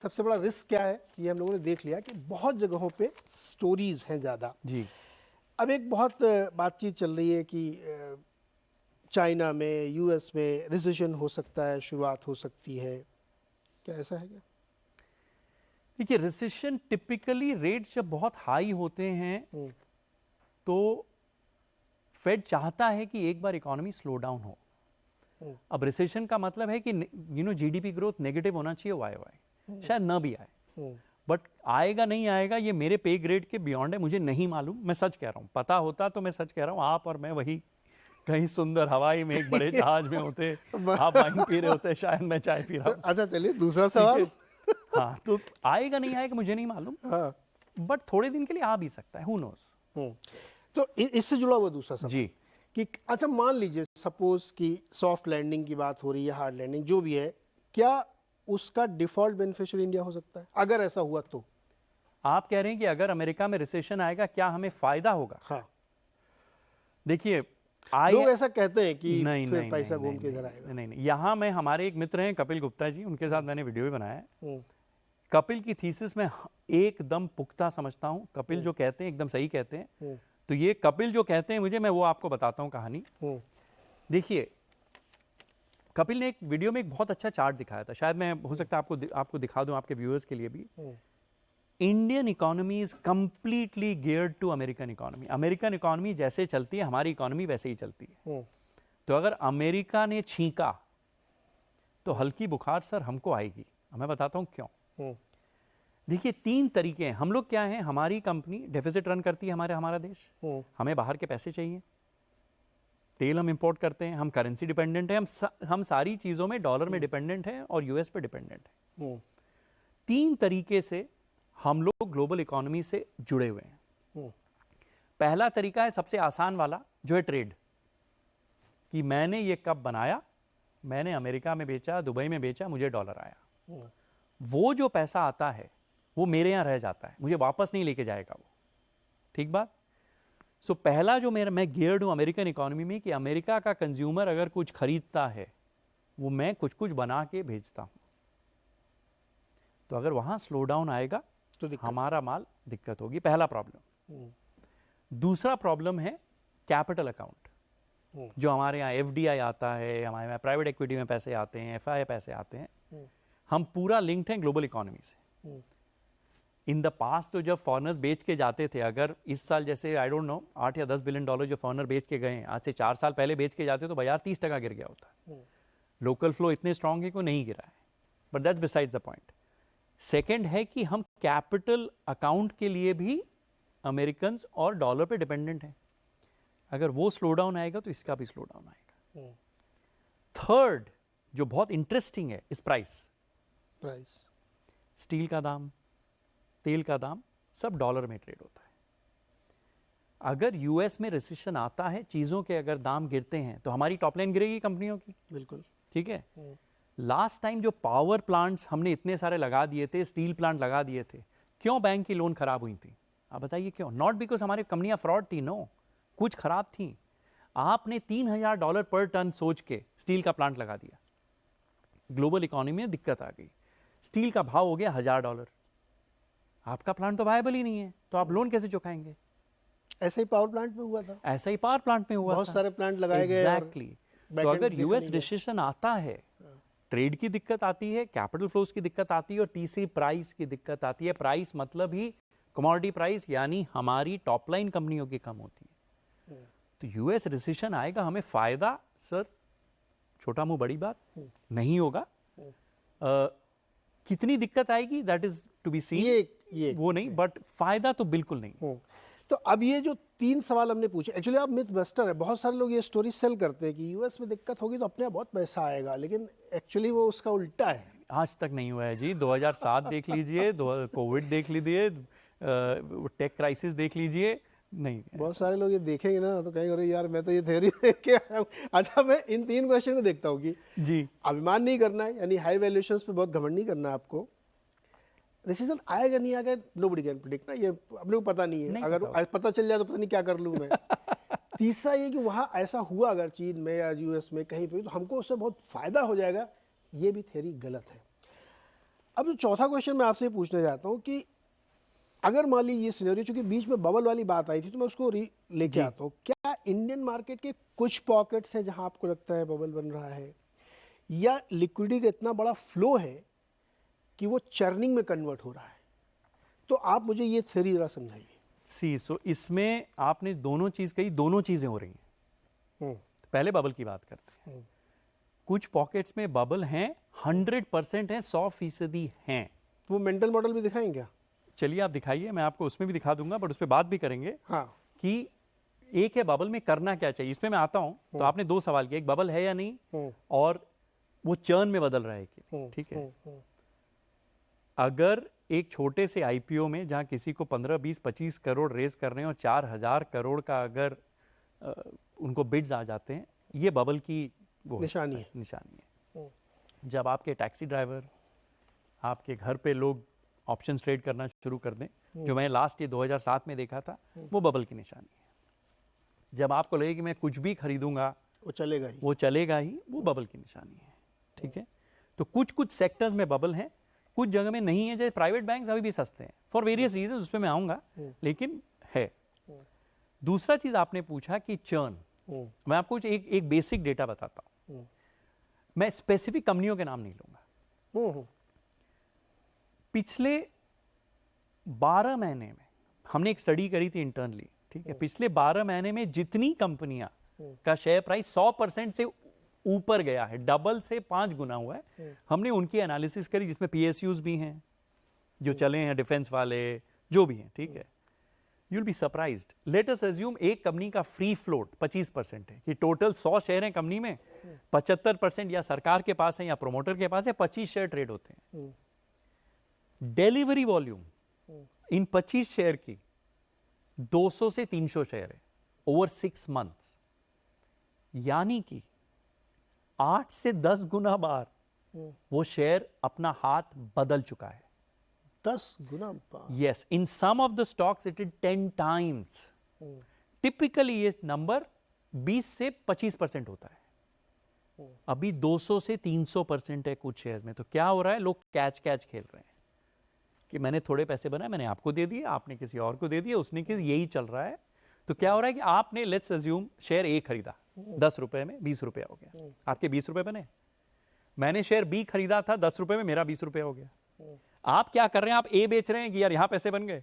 सबसे बड़ा रिस्क क्या है, ये हम लोगों ने देख लिया कि बहुत जगहों पे स्टोरीज हैं ज़्यादा। जी। अब एक बहुत बातचीत चल रही है कि चाइना में, यूएस में रिसेशन हो सकता है, शुरुआत हो सकती है, क्या ऐसा है क्या? देखिए, रिसेशन टिपिकली रेट्स जब बहुत हाई होते हैं तो फेड चाहता है कि एक बार इकोनॉमी स्लो डाउन हो। अब रिसेशन का मतलब है कि जीडीपी ग्रोथ नेगेटिव होना चाहिए, वाई वाई शायद ना भी आए, बट आएगा नहीं आएगा ये मेरे पे ग्रेड के बियॉन्ड है, मुझे नहीं मालूम। मैं सच कह रहा हूँ, पता होता तो मैं सच कह रहा हूँ, आप और मैं वही कहीं सुंदर हवाई में एक बड़े जहाज में होते, आप वाइन पी रहे होते, शायद मैं चाय पी रहा हूँ। अच्छा, चलिए दूसरा ठीक सवाल। है, हाँ, तो आएगा नहीं आएगा मुझे नहीं मालूम, हाँ, बट थोड़े दिन के लिए आ भी सकता है, हु नोस। तो इससे जुड़ा हुआ दूसरा सवाल जी। कि अच्छा मान लीजिए सपोज कि सॉफ्ट लैंडिंग की बात हो रही है, हार्ड लैंडिंग जो भी है, क्या उसका डिफॉल्ट बेनिफिशियरी इंडिया हो सकता है अगर ऐसा हुआ तो? आप कह रहे हैं कि अगर अमेरिका में रिसेशन आएगा क्या हमें फायदा होगा? हाँ, देखिए, लोग ऐसा कहते हैं कि नहीं फिर नहीं पैसा नहीं घूम नहीं के इधर नहीं आएगा। नहीं नहीं, यहाँ में हमारे एक मित्र हैं कपिल गुप्ता जी, उनके साथ मैंने वीडियो भी बनाया है। कपिल की थीसिस में एकदम पुख्ता समझता हूँ, कपिल जो कहते हैं एकदम सही कहते हैं। तो ये कपिल जो कहते हैं मुझे, मैं वो आपको बताता हूँ कहानी। देखिए, कपिल ने एक वीडियो में एक बहुत अच्छा चार्ट दिखाया था, शायद मैं हो सकता है आपको दिखा दूं आपके व्यूअर्स के लिए भी। Indian economy is completely geared to American economy. American economy जैसे चलती है हमारी इकोनॉमी वैसे ही चलती है। तो अगर अमेरिका ने छींका तो हल्की बुखार सर हमको आएगी। मैं बताता हूं क्यों। देखिए, 3 तरीके हैं। हम लोग क्या हैं, हमारी कंपनी डेफिसिट रन करती है, हमारा देश, हमें बाहर के पैसे चाहिए, तेल हम इंपोर्ट करते हैं, हम करेंसी डिपेंडेंट हैं, हम सारी चीज़ों में डॉलर में डिपेंडेंट हैं और यूएस पे डिपेंडेंट हैं। 3 तरीके से हम लोग ग्लोबल इकोनॉमी से जुड़े हुए हैं। पहला तरीका है सबसे आसान वाला, जो है ट्रेड, कि मैंने ये कप बनाया, मैंने अमेरिका में बेचा, दुबई में बेचा, मुझे डॉलर आया। वो जो पैसा आता है वो मेरे यहाँ रह जाता है, मुझे वापस नहीं लेके जाएगा वो। ठीक बात। सो पहला जो मैं गियर्ड हूं अमेरिकन इकोनॉमी में, कि अमेरिका का कंज्यूमर अगर कुछ खरीदता है वो मैं कुछ कुछ बना के भेजता हूं। तो अगर वहां स्लो डाउन आएगा तो हमारा माल दिक्कत होगी, पहला प्रॉब्लम। दूसरा प्रॉब्लम है कैपिटल अकाउंट, जो हमारे यहाँ एफडीआई आता है, हमारे यहाँ प्राइवेट इक्विटी में पैसे आते हैं, एफआई पैसे आते हैं, हम पूरा लिंक्ड हैं ग्लोबल इकोनॉमी से। इन द पास्ट तो जब फॉरेनर्स बेच के जाते थे, अगर इस साल जैसे आई डोंट नो 8 या 10 बिलियन डॉलर जो फॉरेनर बेच के गए हैं, आज से 4 साल पहले बेच के जाते तो बाजार 30% गिर गया होता। लोकल फ्लो इतने स्ट्रांग है कि नहीं गिरा है, but that's besides the point. Second है कि हम कैपिटल अकाउंट के लिए भी अमेरिकन और डॉलर पे डिपेंडेंट हैं। अगर वो स्लो डाउन आएगा तो इसका भी स्लो डाउन आएगा। थर्ड जो बहुत इंटरेस्टिंग है इस प्राइस, स्टील का दाम, तेल का दाम सब डॉलर में ट्रेड होता है। अगर यूएस में रिसेशन आता है, चीजों के अगर दाम गिरते हैं तो हमारी टॉप लाइन गिरेगी कंपनियों की। बिल्कुल ठीक है। लास्ट टाइम जो पावर प्लांट्स हमने इतने सारे लगा दिए थे, स्टील प्लांट लगा दिए थे, क्यों बैंक की लोन खराब हुई थी? आप बताइए क्यों? नॉट बिकॉज हमारी कंपनियां फ्रॉड थी, नो, कुछ खराब थी। आपने $3000 पर टन सोच के स्टील का प्लांट लगा दिया, ग्लोबल इकोनॉमी में दिक्कत आ गई, स्टील का भाव हो गया $1000। आपका प्लांट तो वायबल ही नहीं है, तो आप लोन कैसे चुकाएंगे? ऐसा ही पावर प्लांट में हुआ था, ऐसा ही पावर प्लांट में हुआ बहुत था, सारे प्लांट लगाए गए। एग्जैक्टली। तो अगर यूएस रिसेशन आता है, ट्रेड की दिक्कत आती है, कैपिटल फ्लोज की दिक्कत आती है, और तीसरी प्राइस की दिक्कत आती है। प्राइस मतलब ही कमोडिटी प्राइस, यानी हमारी टॉप लाइन कंपनियों की कम होती है। तो यूएस रिसेशन आएगा, हमें फायदा सर, छोटा मुंह बड़ी बात, नहीं होगा। कितनी दिक्कत आएगी that is to be seen, ये वो नहीं, बट फायदा तो बिल्कुल नहीं। तो अब ये जो 3 सवाल हमने पूछे, एक्चुअली आप मिथ बस्टर है, बहुत सारे लोग ये स्टोरी सेल करते हैं कि यूएस में दिक्कत होगी तो अपने आप बहुत पैसा आएगा, लेकिन एक्चुअली वो उसका उल्टा है। आज तक नहीं हुआ है जी। 2007 देख लीजिए, कोविड देख लीजिए, टेक क्राइसिस देख लीजिए, नहीं। बहुत सारे लोग ये देखेंगे ना तो कहेंगे अरे यार मैं तो ये थ्योरी देख के आया हूँ। अच्छा, मैं इन 3 क्वेश्चन को देखता हूँ कि जी अभिमान नहीं करना है, यानी हाई वैल्यूएशंस पे बहुत घमंड नहीं करना है आपको। रिसेशन आएगा नहीं आएगा, नोबडी कैन प्रेडिक्ट ना, ये अपने को पता नहीं है, नहीं अगर पता चल जाए तो पता नहीं क्या कर लूँ मैं। तीसरा ये कि वहाँ ऐसा हुआ अगर चीन में या यूएस में कहीं पे, तो हमको उससे बहुत फायदा हो जाएगा, ये भी थ्योरी गलत है। अब जो चौथा क्वेश्चन मैं आपसे पूछना चाहता हूँ कि अगर मान ली ये सिनेरियो, चूंकि बीच में बबल वाली बात आई थी तो मैं उसको लेके आता हूँ, क्या इंडियन मार्केट के कुछ पॉकेट्स हैं जहां आपको लगता है बबल बन रहा है, या लिक्विडिटी का इतना बड़ा फ्लो है कि वो चर्निंग में कन्वर्ट हो रहा है? तो आप मुझे ये थ्योरी जरा समझाइए। सो इसमें आपने दोनों चीज कही, दोनों चीजें हो रही हैं। तो पहले बबल की बात करते हैं। कुछ पॉकेट्स में बबल हैं, 100% है, 100% हैं। वो मेंटल मॉडल भी दिखाएंगे क्या? चलिए आप दिखाइए, मैं आपको उसमें भी दिखा दूंगा, बट उस पर बात भी करेंगे। हाँ। कि एक है बबल में करना क्या चाहिए, इसमें मैं आता हूं। तो आपने दो सवाल किए, एक बबल है या नहीं, और वो चर्न में बदल रहा है कि ठीक है। अगर एक छोटे से आईपीओ में जहां किसी को 15, 20, 25 करोड़ रेज कर रहे हैं और 4000 करोड़ का अगर उनको बिड्स आ जाते हैं, ये बबल की वो निशानी है। जब आपके टैक्सी ड्राइवर, आपके घर पे लोग ऑप्शन ट्रेड करना शुरू कर दें, जो मैं लास्ट ये 2007 में देखा था, वो बबल की निशानी है। जब आपको लगे कि मैं कुछ भी खरीदूंगा वो चलेगा ही, वो बबल की निशानी है। ठीक है। तो कुछ कुछ सेक्टर्स में बबल हैं, कुछ जगह में नहीं है। जैसे प्राइवेट बैंक्स अभी भी सस्ते हैं फॉर वेरियस रीजन, उस पर मैं आऊंगा, लेकिन है। दूसरा चीज आपने पूछा कि चर्न, मैं आपको एक बेसिक डेटा बताता हूं। मैं स्पेसिफिक कंपनियों के नाम नहीं लूंगा। पिछले 12 महीने में हमने एक स्टडी करी थी इंटरनली, ठीक है। पिछले 12 महीने में जितनी कंपनियां का शेयर प्राइस 100% से ऊपर गया है, डबल से 5 गुना हुआ है, हमने उनकी एनालिसिस करी, जिसमें पीएसयूज भी हैं जो चले हैं, डिफेंस वाले जो भी हैं, ठीक है। You will be surprised. Let us assume एक कंपनी का फ्री फ्लोट 25% है, कि टोटल 100 शेयर हैं कंपनी में, 75% या सरकार के पास है या प्रोमोटर के पास है, 25 शेयर ट्रेड होते हैं। डिलीवरी वॉल्यूम इन 25 शेयर की 200 से 300 शेयर है ओवर 6 मंथ्स, यानी कि 8 से 10 गुना बार वो शेयर अपना हाथ बदल चुका है। 10 गुना बार? Yes, in some of the stocks it is 10 times. Typically ये नंबर 20 से 25% होता है। अभी 200 से 300% है कुछ शेयर्स में। तो क्या हो रहा है, लोग कैच खेल रहे हैं कि मैंने थोड़े पैसे बनाए, मैंने आपको दे दिए, आपने किसी और को दे दिए, उसने किसी, यही चल रहा है। तो क्या हो रहा है कि आपने लेट्स अज्यूम शेयर ए खरीदा 10 रुपए में, 20 रुपया हो गया, आपके 20 रुपए बने। मैंने शेयर बी खरीदा था 10 रुपए में, मेरा 20 रुपया हो गया। आप क्या कर रहे हैं, आप ए बेच रहे हैं कि यार यहां पैसे बन गए,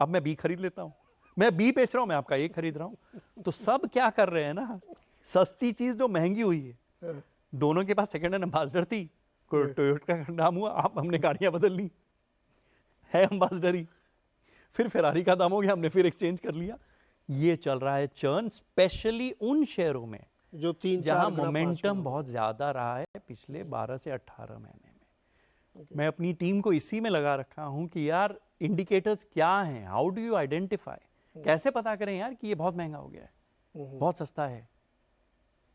अब मैं बी खरीद लेता हूं। मैं बी बेच रहा हूं, मैं आपका ए खरीद रहा हूं। तो सब क्या कर रहे हैं ना, सस्ती चीज जो महंगी हुई है, दोनों के पास सेकेंड हैंड एम्बेसडर थी, टोयोटा का नाम हुआ, आप हमने गाड़ियां बदल ली, है एम्बेसडर ही, फिर फेरारी का दाम हो गया, हमने फिर एक्सचेंज कर लिया। ये चल रहा है चर्न, स्पेशली उन शेयरों में जो 3-4 जहां मोमेंटम बहुत ज्यादा रहा है पिछले 12 से 18 महीने में। मैं अपनी टीम को इसी में लगा रखा हूं कि यार इंडिकेटर्स क्या हैं, हाउ डू यू आइडेंटिफाई, कैसे पता करें यार कि ये बहुत महंगा हो गया है, बहुत सस्ता है,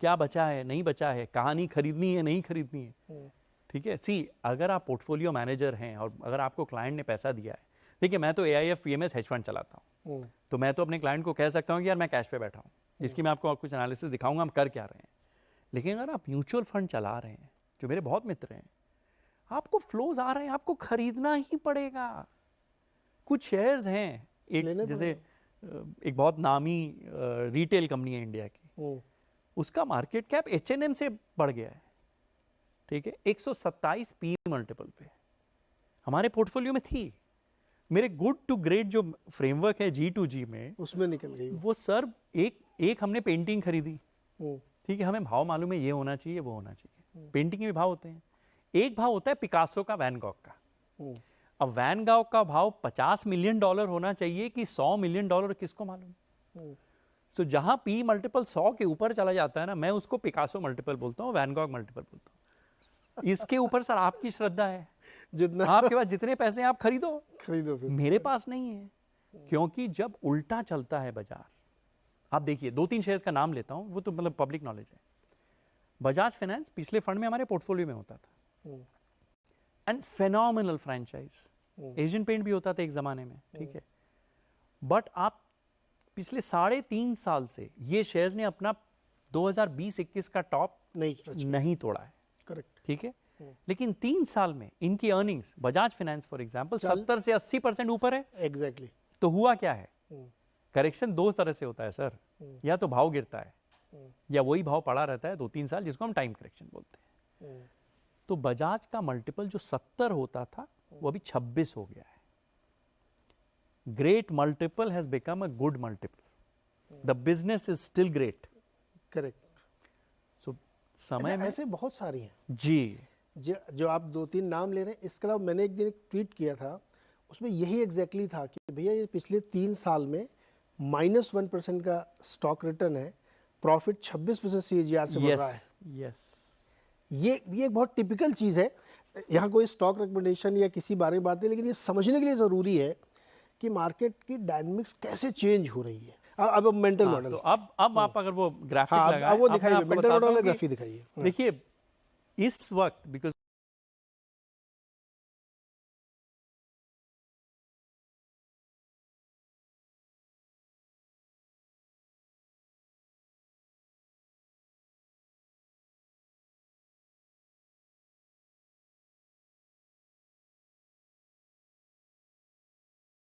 क्या बचा है, नहीं बचा है, कहानी खरीदनी है, नहीं खरीदनी है। ठीक है। सी, अगर आप पोर्टफोलियो मैनेजर हैं और अगर आपको क्लाइंट ने पैसा दिया है, देखिए मैं तो AIF PMS हेज फंड चलाता हूँ, तो मैं तो अपने क्लाइंट को कह सकता हूँ कि यार मैं कैश पे बैठा हूँ, जिसकी मैं आपको कुछ एनालिसिस दिखाऊंगा हम कर क्या रहे हैं। लेकिन अगर आप म्यूचुअल फंड चला रहे हैं, जो मेरे बहुत मित्र हैं, आपको फ्लोज आ रहे हैं, आपको खरीदना ही पड़ेगा। कुछ शेयर्स हैं, एक जैसे एक बहुत नामी रिटेल कंपनी है इंडिया की, उसका मार्केट कैप H&M से बढ़ गया है, ठीक है, 127 पी मल्टीपल पे, हमारे पोर्टफोलियो में थी। मेरे गुड टू ग्रेट जो फ्रेमवर्क है G2G में, उसमें निकल गई वो। सर एक हमने पेंटिंग खरीदी, ठीक है, हमें भाव मालूम है, ये होना चाहिए, वो होना चाहिए। पेंटिंग के भी भाव होते हैं। एक भाव होता है पिकासो का, वैन गॉग का। अब वैन गॉग का भाव $50 मिलियन होना चाहिए कि $100 मिलियन, किसको मालूम। सो जहां पी मल्टीपल 100 के ऊपर चला जाता है ना, मैं उसको पिकासो मल्टीपल बोलता हूँ, वैन गॉग मल्टीपल बोलता हूँ। इसके ऊपर सर आपकी श्रद्धा है, जितना आपके पास जितने पैसे आप खरीदो फिर। मेरे पास नहीं है, क्योंकि जब उल्टा चलता है बाजार, आप देखिए 2-3 शेयर्स का नाम लेता हूं, वो तो मतलब पब्लिक नॉलेज है। बजाज फाइनेंस पिछले फंड में हमारे पोर्टफोलियो में होता था, and phenomenal franchise. Asian paint भी होता था एक जमाने में, ठीक है। बट आप पिछले 3.5 साल से ये शेयर्स ने अपना 2020-21 का टॉप नहीं तोड़ा है, करेक्ट, ठीक है। लेकिन 3 साल में इनकी earnings Bajaj finance for example 70 से 80% ऊपर है। एग्जैक्टली। तो हुआ क्या है? करेक्शन दो तरह से होता है सर, या तो भाव गिरता है या वही भाव पड़ा रहता है 2-3 साल, जिसको हम टाइम करेक्शन बोलते हैं। तो बजाज का मल्टीपल जो 70 होता था वो अभी 26 हो गया है। Great multiple has become a good multiple, the business is still great. Correct. So समय में ऐसे बहुत सारी हैं जी, जो आप 2-3 नाम ले रहे हैं। इसके अलावा मैंने एक दिन एक ट्वीट किया था, उसमें यही एग्जैक्टली था कि भैया ये पिछले 3 साल में -1% का स्टॉक रिटर्न है, प्रॉफिट 26% CAGR से बढ़ रहा है। यस, ये एक बहुत टिपिकल चीज़ है। यहाँ कोई स्टॉक रिकमेंडेशन या किसी बारे में बात नहीं, लेकिन ये समझने के लिए ज़रूरी है कि मार्केट की डायनामिक्स कैसे चेंज हो रही है। अब मेंटल मॉडल, तो अब आप अगर वो ग्राफिक हाँ, लगाएं, अब वो अब मैं दिखाइए, आपको मेंटल बताता मॉडल हूं में कि ग्राफिक दिखाइए। देखिए इस वक्त बिकॉज